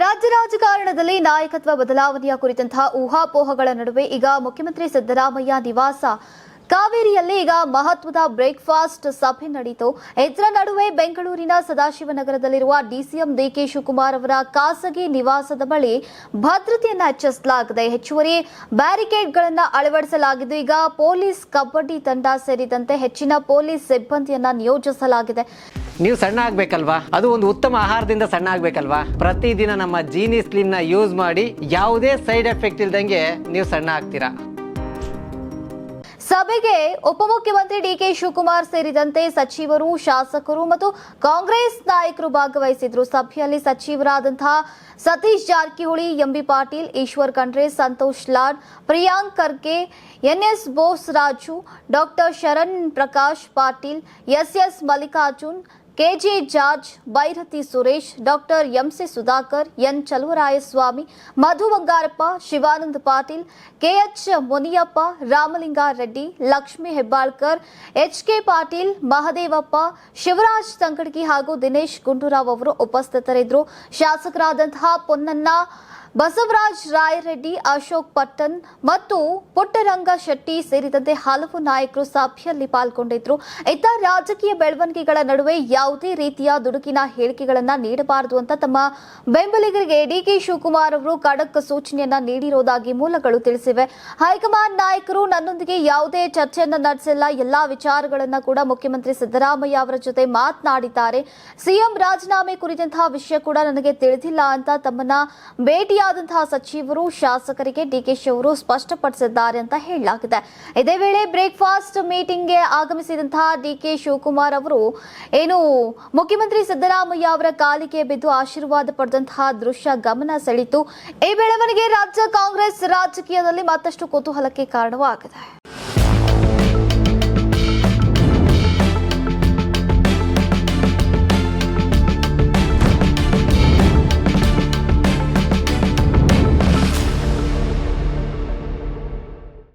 ರಾಜ್ಯ ರಾಜಕಾರಣದಲ್ಲಿ ನಾಯಕತ್ವ ಬದಲಾವಣೆಯ ಕುರಿತಂತಹ ಊಹಾಪೋಹಗಳ ನಡುವೆ ಈಗ ಮುಖ್ಯಮಂತ್ರಿ ಸಿದ್ದರಾಮಯ್ಯ ನಿವಾಸ ಕಾವೇರಿಯಲ್ಲಿ ಈಗ ಮಹತ್ವದ ಬ್ರೇಕ್ಫಾಸ್ಟ್ ಸಭೆ ನಡೆಯಿತು. ಇದರ ನಡುವೆ ಬೆಂಗಳೂರಿನ ಸದಾಶಿವನಗರದಲ್ಲಿರುವ ಡಿಸಿಎಂ ಡಿಕೆ ಶಿವಕುಮಾರ್ ಅವರ ಖಾಸಗಿ ನಿವಾಸದ ಬಳಿ ಭದ್ರತೆಯನ್ನು ಹೆಚ್ಚಿಸಲಾಗಿದೆ. ಹೆಚ್ಚುವರಿ ಬ್ಯಾರಿಕೇಡ್ಗಳನ್ನು ಅಳವಡಿಸಲಾಗಿದ್ದು ಈಗ ಪೊಲೀಸ್ ಕಬಡ್ಡಿ ತಂಡ ಸೇರಿದಂತೆ ಹೆಚ್ಚಿನ ಪೊಲೀಸ್ ಸಿಬ್ಬಂದಿಯನ್ನ ನಿಯೋಜಿಸಲಾಗಿದೆ. ನೀವು ಸಣ್ಣ ಆಗ್ಬೇಕಲ್ವಾ? ಅದು ಒಂದು ಉತ್ತಮ ಆಹಾರದಿಂದ ಸಣ್ಣ ಆಗ್ಬೇಕಲ್ವಾ? ಪ್ರತಿದಿನ ನಮ್ಮ ಜೀನಿ ಸ್ಲಿಮ್ ನ ಯೂಸ್ ಮಾಡಿ ಯಾವುದೇ ಸೈಡ್ ಎಫೆಕ್ಟ್ ಇಲ್ದಂಗೆ ನೀವು ಸಣ್ಣ ಆಗ್ತೀರಾ. ಸಭೆಗೆ ಉಪಮುಖ್ಯಮಂತ್ರಿ ಡಿಕೆ ಶಿವಕುಮಾರ್ ಸೇರಿದಂತೆ ಸಚಿವರು, ಶಾಸಕರು ಮತ್ತು ಕಾಂಗ್ರೆಸ್ ನಾಯಕರು ಭಾಗವಹಿಸಿದ್ರು. ಸಭೆಯಲ್ಲಿ ಸಚಿವರಾದಂತಹ Satish Jarkiholi, MB Patil, Eshwar Khandre, Santosh Lad, Priyank Kharge, NS Bose Raju, doctor Sharan Prakash Patil, SS Mallikarjun, KJ George, Byrathi Suresh, doctor MC Sudhakar, N Chaluvarayaswamy, Madhu Bangarappa, Shivananda Patil, KH Muniyappa, Ramalinga Reddy, Lakshmi Hebbalkar, HK Patil, Mahadevappa, Shivaraj Tangadagi ಹಾಗೂ ದಿನೇಶ್ ಗುಂಡೂರಾವ್ ಅವರು ಉಪಸ್ಥಿತರಿದ್ದರು. ಶಾಸಕರಾದಂತಹ ಪೊನ್ನಣ್ಣ, ಬಸವರಾಜ್ ರಾಯರೆಡ್ಡಿ, ಅಶೋಕ್ ಪಟ್ಟಣ್ ಮತ್ತು ಪುಟ್ಟರಂಗ ಶೆಟ್ಟಿ ಸೇರಿದಂತೆ ಹಲವು ನಾಯಕರು ಸಭೆಯಲ್ಲಿ ಪಾಲ್ಗೊಂಡಿದ್ರು. ಇತ್ತ ರಾಜಕೀಯ ಬೆಳವಣಿಗೆಗಳ ನಡುವೆ ಯಾವುದೇ ರೀತಿಯ ದುಡುಕಿನ ಹೇಳಿಕೆಗಳನ್ನು ನೀಡಬಾರದು ಅಂತ ತಮ್ಮ ಬೆಂಬಲಿಗರಿಗೆ ಡಿಕೆ ಶಿವಕುಮಾರ್ ಅವರು ಖಡಕ್ ಸೂಚನೆಯನ್ನ ನೀಡಿರುವುದಾಗಿ ಮೂಲಗಳು ತಿಳಿಸಿವೆ. ಹೈಕಮಾಂಡ್ ನಾಯಕರು ನನ್ನೊಂದಿಗೆ ಯಾವುದೇ ಚರ್ಚೆಯನ್ನ ನಡೆಸಿಲ್ಲ. ಎಲ್ಲಾ ವಿಚಾರಗಳನ್ನ ಕೂಡ ಮುಖ್ಯಮಂತ್ರಿ ಸಿದ್ದರಾಮಯ್ಯ ಅವರ ಜೊತೆ ಮಾತನಾಡಿದ್ದಾರೆ. ಸಿಎಂ ರಾಜೀನಾಮೆ ಕುರಿತಂತಹ ವಿಷಯ ಕೂಡ ನನಗೆ ತಿಳಿದಿಲ್ಲ ಅಂತ ತಮ್ಮನ್ನ ಭೇಟಿ ಆದಂತಹ ಸಚಿವರು, ಶಾಸಕರಿಗೆ ಡಿಕೆಶಿ ಅವರು ಸ್ಪಷ್ಟಪಡಿಸಿದ್ದಾರೆ ಅಂತ ಹೇಳಲಾಗಿದೆ. ಇದೇ ವೇಳೆ ಬ್ರೇಕ್ಫಾಸ್ಟ್ ಮೀಟಿಂಗ್ಗೆ ಆಗಮಿಸಿದಂತಹ ಡಿಕೆ ಶಿವಕುಮಾರ್ ಅವರು ಮುಖ್ಯಮಂತ್ರಿ ಸಿದ್ದರಾಮಯ್ಯ ಅವರ ಕಾಲಿಗೆ ಬಿದ್ದು ಆಶೀರ್ವಾದ ಪಡೆದಂತಹ ದೃಶ್ಯ ಗಮನ ಸೆಳೆಯಿತು. ಈ ಬೆಳವಣಿಗೆ ರಾಜ್ಯ ಕಾಂಗ್ರೆಸ್ ರಾಜಕೀಯದಲ್ಲಿ ಮತ್ತಷ್ಟು ಕುತೂಹಲಕ್ಕೆ ಕಾರಣವಾಗಿದೆ.